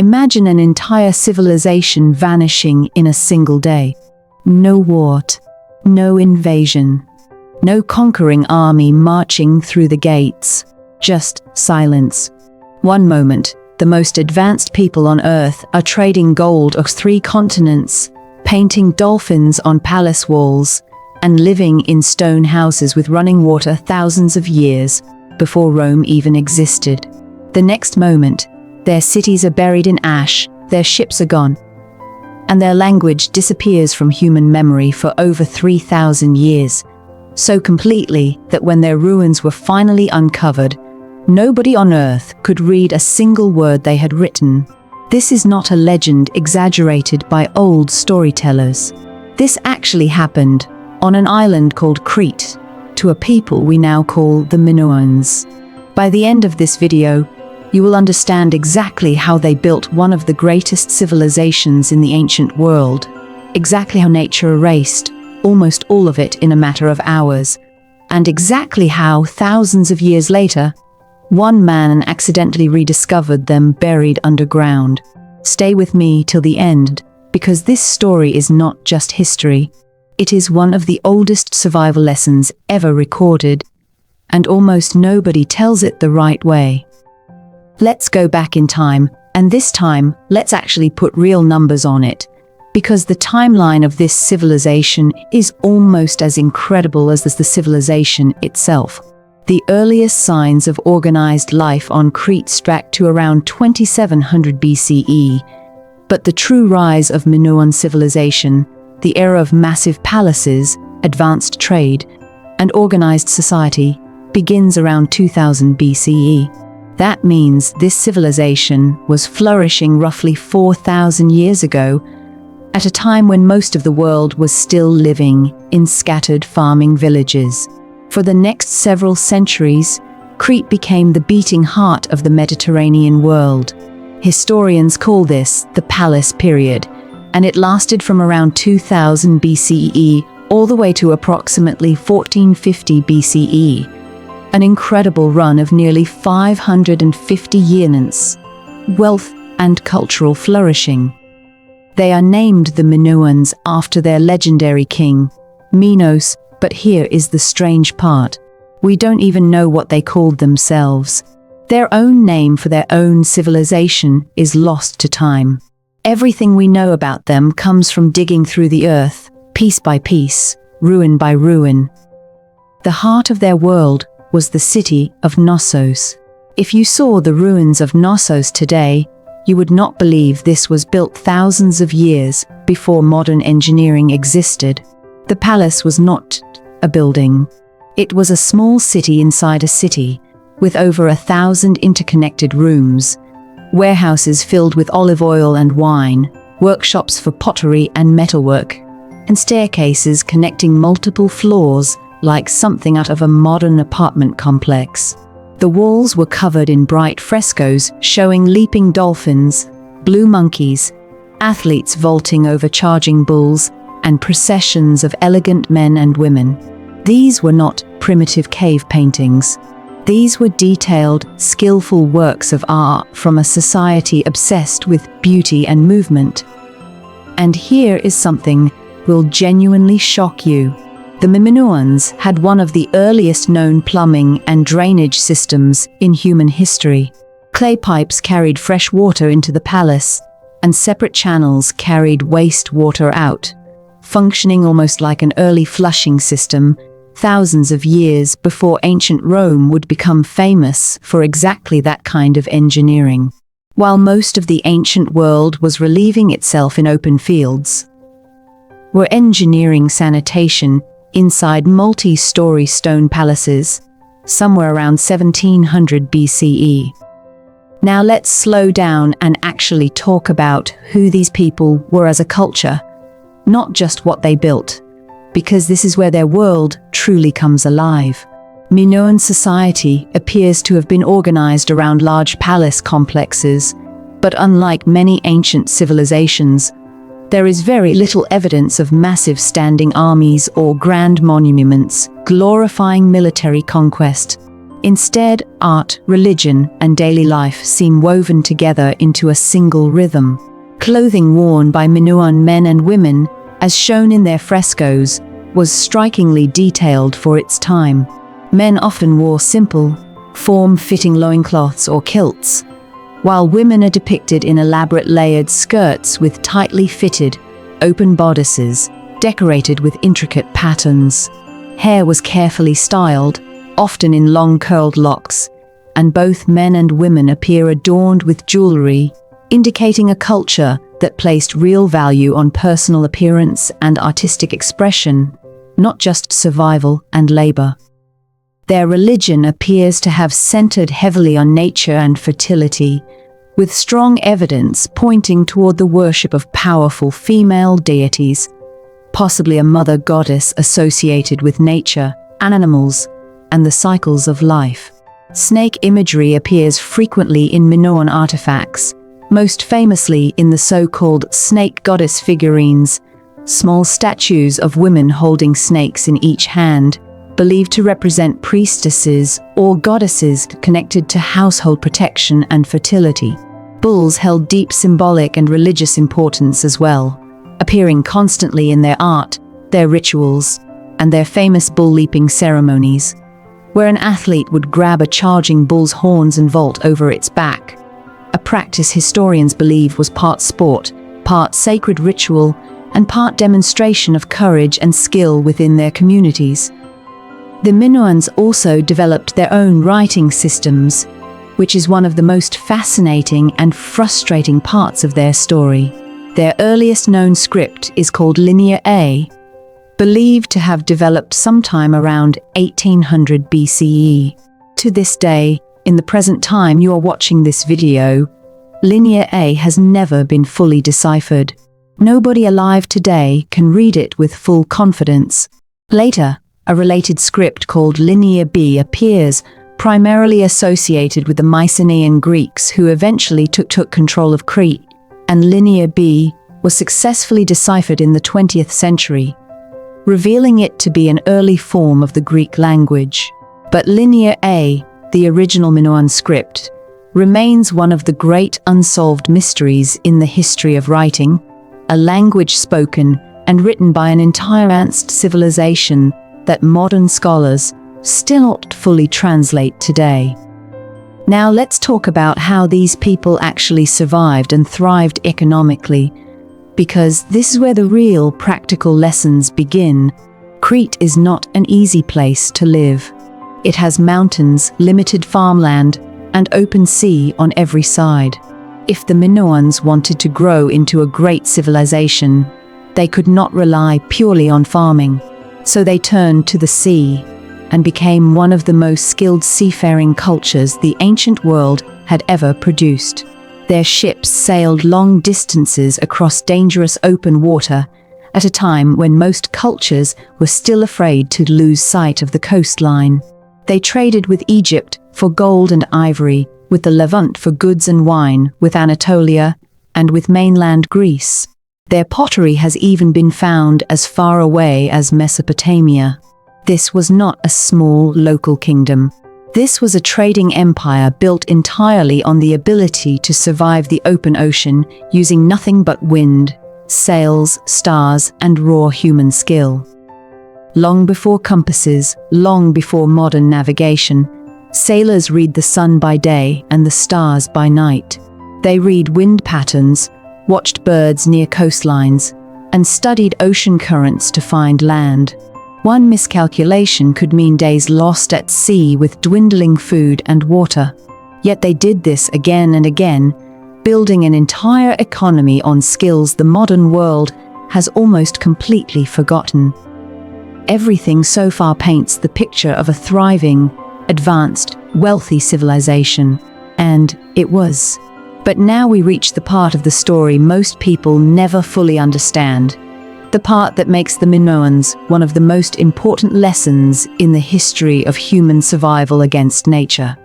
Imagine an entire civilization vanishing in a single day. No war, no invasion, no conquering army marching through the gates, just silence. One moment, the most advanced people on Earth are trading gold across 3 continents, painting dolphins on palace walls, and living in stone houses with running water thousands of years before Rome even existed. The next moment, their cities are buried in ash, their ships are gone, and their language disappears from human memory for over 3,000 years, so completely that when their ruins were finally uncovered, nobody on Earth could read a single word they had written. This is not a legend exaggerated by old storytellers. This actually happened on an island called Crete, to a people we now call the Minoans. By the end of this video, you will understand exactly how they built one of the greatest civilizations in the ancient world, exactly how nature erased almost all of it in a matter of hours, and exactly how, thousands of years later, one man accidentally rediscovered them buried underground. Stay with me till the end, because this story is not just history. It is one of the oldest survival lessons ever recorded, and almost nobody tells it the right way. Let's go back in time, and this time, let's actually put real numbers on it, because the timeline of this civilization is almost as incredible as the civilization itself. The earliest signs of organized life on Crete track to around 2700 BCE, but the true rise of Minoan civilization, the era of massive palaces, advanced trade, and organized society, begins around 2000 BCE. That means this civilization was flourishing roughly 4,000 years ago, at a time when most of the world was still living in scattered farming villages. For the next several centuries, Crete became the beating heart of the Mediterranean world. Historians call this the Palace Period, and it lasted from around 2000 BCE all the way to approximately 1450 BCE. An incredible run of nearly 550 years, wealth and cultural flourishing. They are named the Minoans after their legendary king, Minos, but here is the strange part. We don't even know what they called themselves. Their own name for their own civilization is lost to time. Everything we know about them comes from digging through the earth, piece by piece, ruin by ruin. The heart of their world was the city of Knossos. If you saw the ruins of Knossos today, you would not believe this was built thousands of years before modern engineering existed. The palace was not a building. It was a small city inside a city, with over 1,000 interconnected rooms, warehouses filled with olive oil and wine, workshops for pottery and metalwork, and staircases connecting multiple floors like something out of a modern apartment complex. The walls were covered in bright frescoes showing leaping dolphins, blue monkeys, athletes vaulting over charging bulls, and processions of elegant men and women. These were not primitive cave paintings. These were detailed, skillful works of art from a society obsessed with beauty and movement. And here is something will genuinely shock you. The Minoans had one of the earliest known plumbing and drainage systems in human history. Clay pipes carried fresh water into the palace, and separate channels carried wastewater out, functioning almost like an early flushing system, thousands of years before ancient Rome would become famous for exactly that kind of engineering. While most of the ancient world was relieving itself in open fields, were engineering sanitation inside multi-story stone palaces, somewhere around 1700 BCE. Now let's slow down and actually talk about who these people were as a culture, not just what they built, because this is where their world truly comes alive. Minoan society appears to have been organized around large palace complexes, but unlike many ancient civilizations, there is very little evidence of massive standing armies or grand monuments glorifying military conquest. Instead, art, religion, and daily life seem woven together into a single rhythm. Clothing worn by Minoan men and women, as shown in their frescoes, was strikingly detailed for its time. Men often wore simple, form-fitting loincloths or kilts, while women are depicted in elaborate layered skirts with tightly fitted, open bodices, decorated with intricate patterns. Hair was carefully styled, often in long curled locks, and both men and women appear adorned with jewelry, indicating a culture that placed real value on personal appearance and artistic expression, not just survival and labor. Their religion appears to have centered heavily on nature and fertility, with strong evidence pointing toward the worship of powerful female deities, possibly a mother goddess associated with nature, animals, and the cycles of life. Snake imagery appears frequently in Minoan artifacts, most famously in the so-called snake goddess figurines, small statues of women holding snakes in each hand, believed to represent priestesses or goddesses connected to household protection and fertility. Bulls held deep symbolic and religious importance as well, appearing constantly in their art, their rituals, and their famous bull-leaping ceremonies, where an athlete would grab a charging bull's horns and vault over its back, a practice historians believe was part sport, part sacred ritual, and part demonstration of courage and skill within their communities. The Minoans also developed their own writing systems, which is one of the most fascinating and frustrating parts of their story. Their earliest known script is called Linear A, believed to have developed sometime around 1800 BCE. To this day, in the present time you are watching this video, Linear A has never been fully deciphered. Nobody alive today can read it with full confidence. Later, a related script called Linear B appears, primarily associated with the Mycenaean Greeks who eventually took control of Crete, and Linear B was successfully deciphered in the 20th century, revealing it to be an early form of the Greek language. But Linear A, the original Minoan script, remains one of the great unsolved mysteries in the history of writing, a language spoken and written by an entire advanced civilization that modern scholars still not fully translate today. Now let's talk about how these people actually survived and thrived economically, because this is where the real practical lessons begin. Crete is not an easy place to live. It has mountains, limited farmland, and open sea on every side. If the Minoans wanted to grow into a great civilization, they could not rely purely on farming. So they turned to the sea and became one of the most skilled seafaring cultures the ancient world had ever produced. Their ships sailed long distances across dangerous open water at a time when most cultures were still afraid to lose sight of the coastline. They traded with Egypt for gold and ivory, with the Levant for goods and wine, with Anatolia, and with mainland Greece. Their pottery has even been found as far away as Mesopotamia. This was not a small local kingdom. This was a trading empire built entirely on the ability to survive the open ocean using nothing but wind, sails, stars, and raw human skill. Long before compasses, long before modern navigation, sailors read the sun by day and the stars by night. They read wind patterns, watched birds near coastlines, and studied ocean currents to find land. One miscalculation could mean days lost at sea with dwindling food and water. Yet they did this again and again, building an entire economy on skills the modern world has almost completely forgotten. Everything so far paints the picture of a thriving, advanced, wealthy civilization, and it was. But now we reach the part of the story most people never fully understand, the part that makes the Minoans one of the most important lessons in the history of human survival against nature.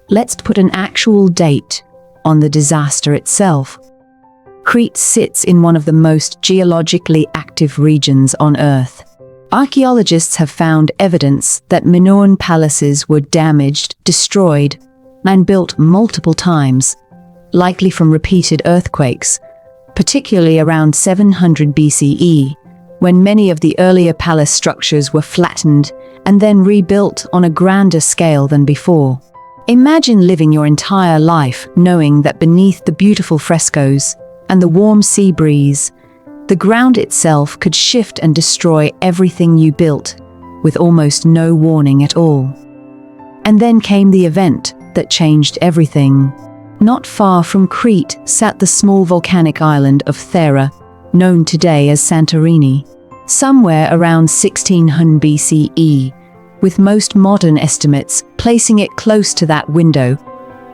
Let's put an actual date on the disaster itself. Crete sits in one of the most geologically active regions on Earth. Archaeologists have found evidence that Minoan palaces were damaged, destroyed, and built multiple times, likely from repeated earthquakes, particularly around 700 BCE, when many of the earlier palace structures were flattened and then rebuilt on a grander scale than before. Imagine living your entire life knowing that beneath the beautiful frescoes and the warm sea breeze, the ground itself could shift and destroy everything you built, with almost no warning at all. And then came the event that changed everything. Not far from Crete sat the small volcanic island of Thera, known today as Santorini. Somewhere around 1600 BCE, with most modern estimates placing it close to that window,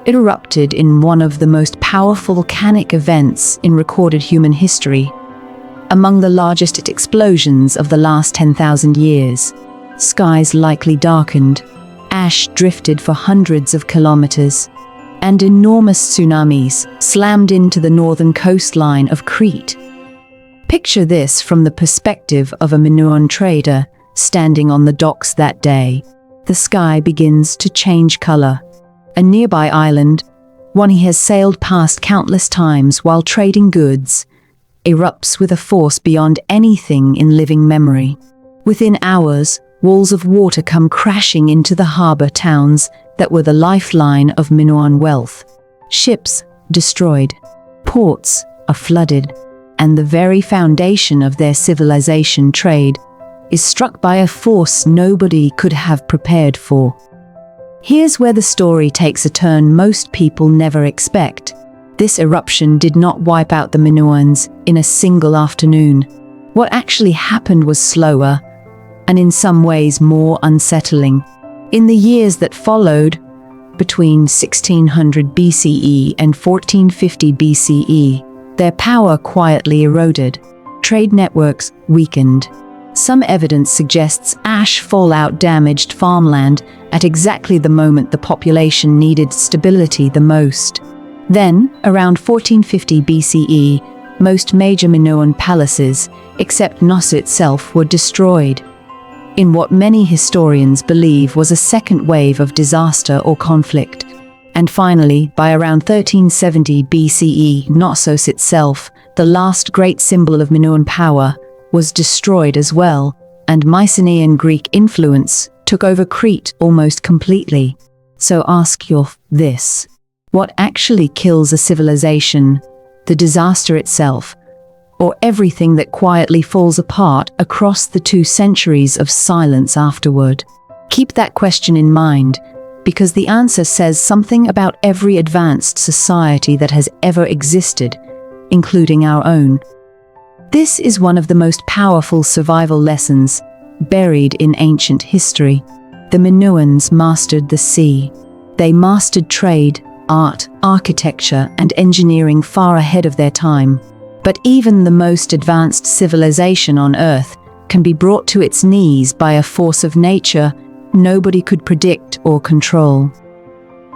it erupted in one of the most powerful volcanic events in recorded human history. Among the largest explosions of the last 10,000 years, skies likely darkened, ash drifted for hundreds of kilometers, and enormous tsunamis slammed into the northern coastline of Crete. Picture this from the perspective of a Minoan trader standing on the docks that day. The sky begins to change color. A nearby island, one he has sailed past countless times while trading goods, erupts with a force beyond anything in living memory. Within hours, walls of water come crashing into the harbor towns that were the lifeline of Minoan wealth. Ships destroyed, ports are flooded, and the very foundation of their civilization, trade, is struck by a force nobody could have prepared for. Here's where the story takes a turn most people never expect. This eruption did not wipe out the Minoans in a single afternoon. What actually happened was slower, and in some ways more unsettling. In the years that followed, between 1600 BCE and 1450 BCE, their power quietly eroded. Trade networks weakened. Some evidence suggests ash fallout damaged farmland at exactly the moment the population needed stability the most. Then, around 1450 BCE, most major Minoan palaces, except Knossos itself, were destroyed, in what many historians believe was a second wave of disaster or conflict. And finally, by around 1370 BCE, Knossos itself, the last great symbol of Minoan power, was destroyed as well, and Mycenaean Greek influence took over Crete almost completely. So ask yourself this: what actually kills a civilization, the disaster itself, or everything that quietly falls apart across the 2 centuries of silence afterward? Keep that question in mind, because the answer says something about every advanced society that has ever existed, including our own. This is one of the most powerful survival lessons buried in ancient history. The Minoans mastered the sea. They mastered trade, art, architecture, and engineering far ahead of their time. But even the most advanced civilization on Earth can be brought to its knees by a force of nature nobody could predict or control.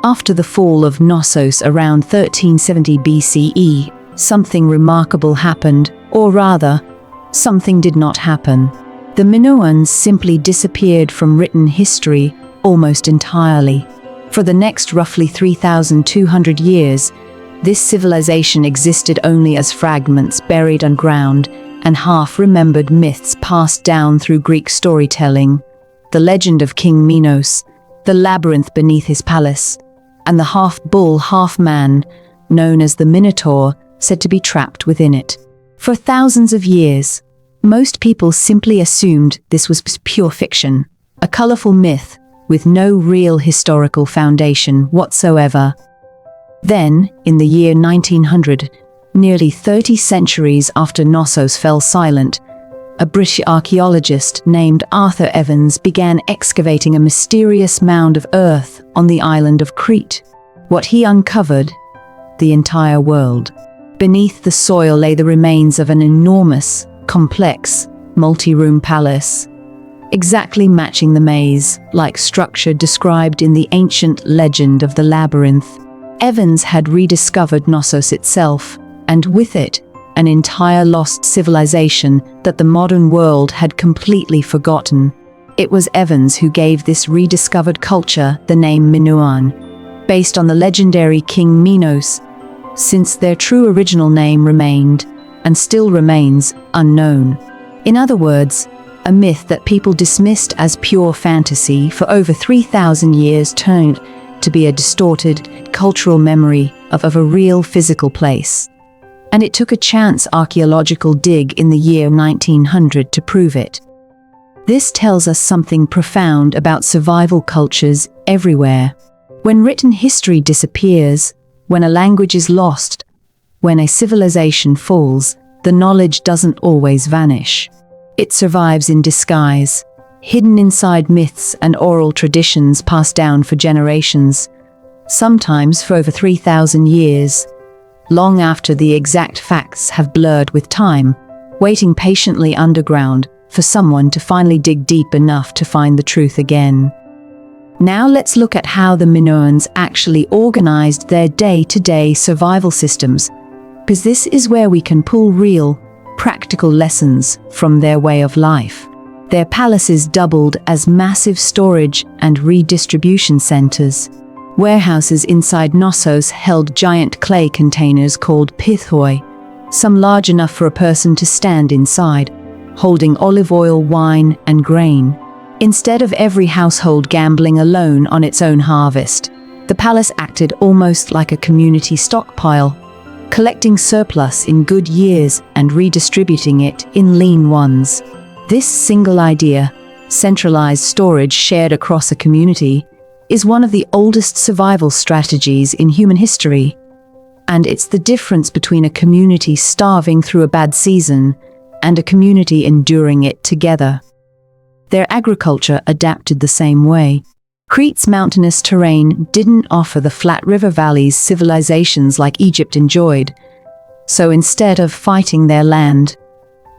After the fall of Knossos around 1370 BCE, something remarkable happened, or rather, something did not happen. The Minoans simply disappeared from written history almost entirely. For the next roughly 3,200 years, this civilization existed only as fragments buried underground and half-remembered myths passed down through Greek storytelling. The legend of King Minos, the labyrinth beneath his palace, and the half-bull, half-man, known as the Minotaur, said to be trapped within it. For thousands of years, most people simply assumed this was pure fiction, a colorful myth with no real historical foundation whatsoever. Then, in the year 1900, nearly 30 centuries after Knossos fell silent, a British archaeologist named Arthur Evans began excavating a mysterious mound of earth on the island of Crete. What he uncovered? The entire world. Beneath the soil lay the remains of an enormous, complex, multi-room palace, exactly matching the maze-like structure described in the ancient legend of the labyrinth. Evans had rediscovered Knossos itself, and with it, an entire lost civilization that the modern world had completely forgotten. It was Evans who gave this rediscovered culture the name Minoan, based on the legendary King Minos, since their true original name remained, and still remains, unknown. In other words, a myth that people dismissed as pure fantasy for over 3,000 years turned to be a distorted cultural memory of a real physical place. And it took a chance archaeological dig in the year 1900 to prove it. This tells us something profound about survival cultures everywhere. When written history disappears, when a language is lost, when a civilization falls, the knowledge doesn't always vanish. It survives in disguise, hidden inside myths and oral traditions passed down for generations, sometimes for over 3,000 years, long after the exact facts have blurred with time, waiting patiently underground for someone to finally dig deep enough to find the truth again. Now let's look at how the Minoans actually organized their day-to-day survival systems, because this is where we can pull real, practical lessons from their way of life. Their palaces doubled as massive storage and redistribution centers. Warehouses inside Knossos held giant clay containers called pithoi, some large enough for a person to stand inside, holding olive oil, wine, and grain. Instead of every household gambling alone on its own harvest, the palace acted almost like a community stockpile, collecting surplus in good years and redistributing it in lean ones. This single idea, centralized storage shared across a community, is one of the oldest survival strategies in human history. And it's the difference between a community starving through a bad season and a community enduring it together. Their agriculture adapted the same way. Crete's mountainous terrain didn't offer the flat river valleys civilizations like Egypt enjoyed, so instead of fighting their land,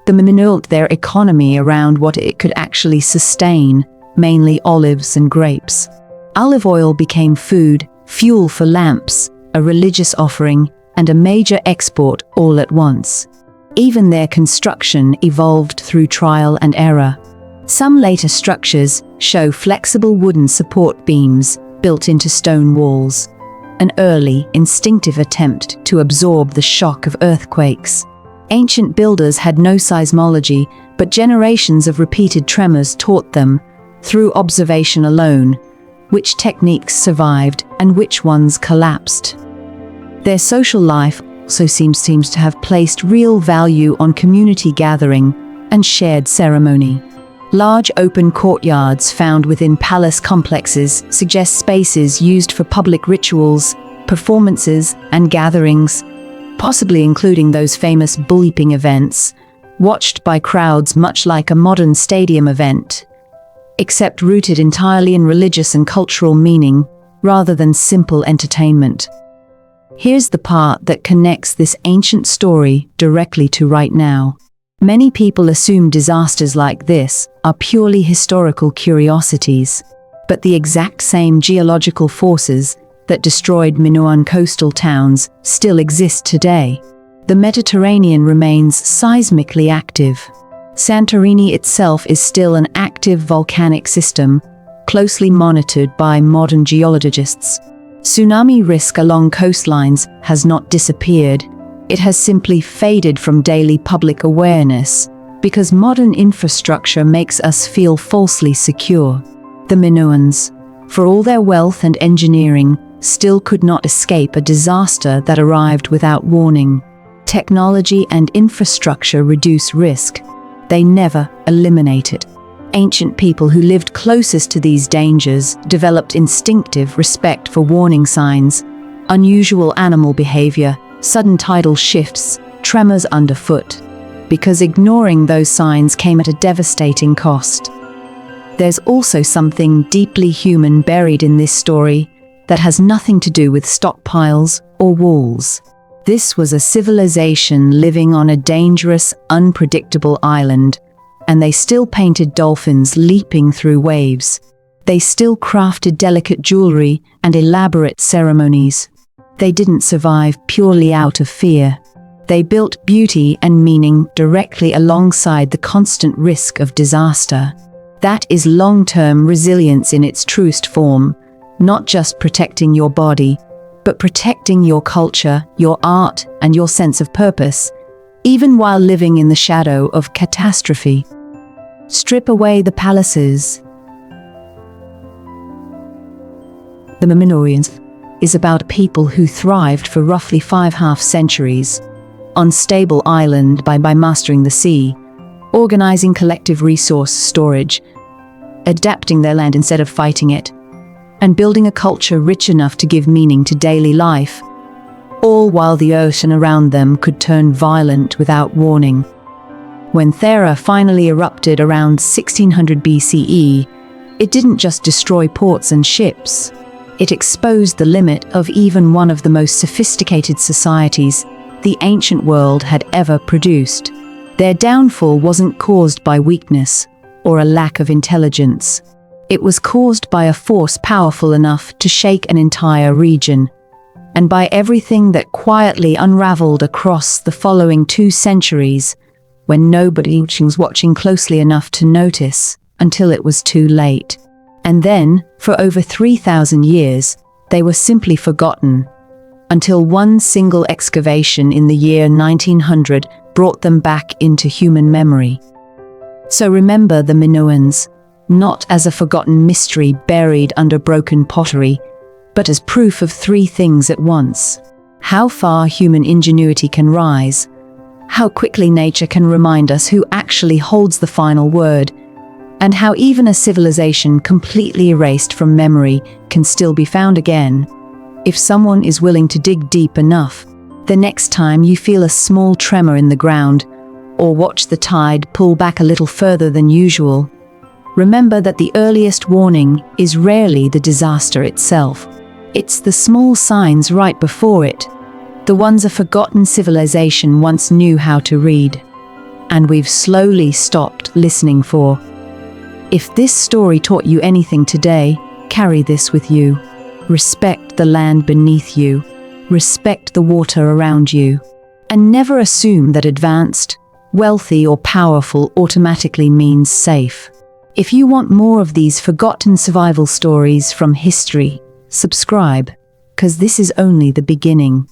the Minoans built their economy around what it could actually sustain, mainly olives and grapes. Olive oil became food, fuel for lamps, a religious offering, and a major export all at once. Even their construction evolved through trial and error. Some later structures show flexible wooden support beams built into stone walls, an early, instinctive attempt to absorb the shock of earthquakes. Ancient builders had no seismology, but generations of repeated tremors taught them, through observation alone, which techniques survived and which ones collapsed. Their social life also seems to have placed real value on community gathering and shared ceremony. Large open courtyards found within palace complexes suggest spaces used for public rituals, performances, and gatherings, possibly including those famous bull-leaping events, watched by crowds much like a modern stadium event, except rooted entirely in religious and cultural meaning rather than simple entertainment. Here's the part that connects this ancient story directly to right now. Many people assume disasters like this are purely historical curiosities, but the exact same geological forces that destroyed Minoan coastal towns still exist today. The Mediterranean remains seismically active. Santorini itself is still an active volcanic system, closely monitored by modern geologists. Tsunami risk along coastlines has not disappeared. It has simply faded from daily public awareness because modern infrastructure makes us feel falsely secure. The Minoans, for all their wealth and engineering, still could not escape a disaster that arrived without warning. Technology and infrastructure reduce risk. They never eliminate it. Ancient people who lived closest to these dangers developed instinctive respect for warning signs, unusual animal behavior, sudden tidal shifts, tremors underfoot, because ignoring those signs came at a devastating cost. There's also something deeply human buried in this story that has nothing to do with stockpiles or walls. This was a civilization living on a dangerous, unpredictable island, and they still painted dolphins leaping through waves. They still crafted delicate jewelry and elaborate ceremonies. They didn't survive purely out of fear. They built beauty and meaning directly alongside the constant risk of disaster. That is long-term resilience in its truest form, not just protecting your body, but protecting your culture, your art, and your sense of purpose, even while living in the shadow of catastrophe. Strip away the palaces. The Minoans is about people who thrived for roughly 5 centuries, on stable island by mastering the sea, organizing collective resource storage, adapting their land instead of fighting it, and building a culture rich enough to give meaning to daily life, all while the ocean around them could turn violent without warning. When Thera finally erupted around 1600 BCE, it didn't just destroy ports and ships. It exposed the limit of even one of the most sophisticated societies the ancient world had ever produced. Their downfall wasn't caused by weakness or a lack of intelligence. It was caused by a force powerful enough to shake an entire region, and by everything that quietly unraveled across the following 2 centuries, when nobody was watching closely enough to notice until it was too late. And then, for over 3,000 years, they were simply forgotten, until one single excavation in the year 1900 brought them back into human memory. So remember the Minoans, not as a forgotten mystery buried under broken pottery, but as proof of 3 things at once: how far human ingenuity can rise, how quickly nature can remind us who actually holds the final word, and how even a civilization completely erased from memory can still be found again, if someone is willing to dig deep enough. The next time you feel a small tremor in the ground, or watch the tide pull back a little further than usual, remember that the earliest warning is rarely the disaster itself. It's the small signs right before it, the ones a forgotten civilization once knew how to read, and we've slowly stopped listening for. If this story taught you anything today, carry this with you. Respect the land beneath you, respect the water around you, and never assume that advanced, wealthy, or powerful automatically means safe. If you want more of these forgotten survival stories from history, subscribe, 'cause this is only the beginning.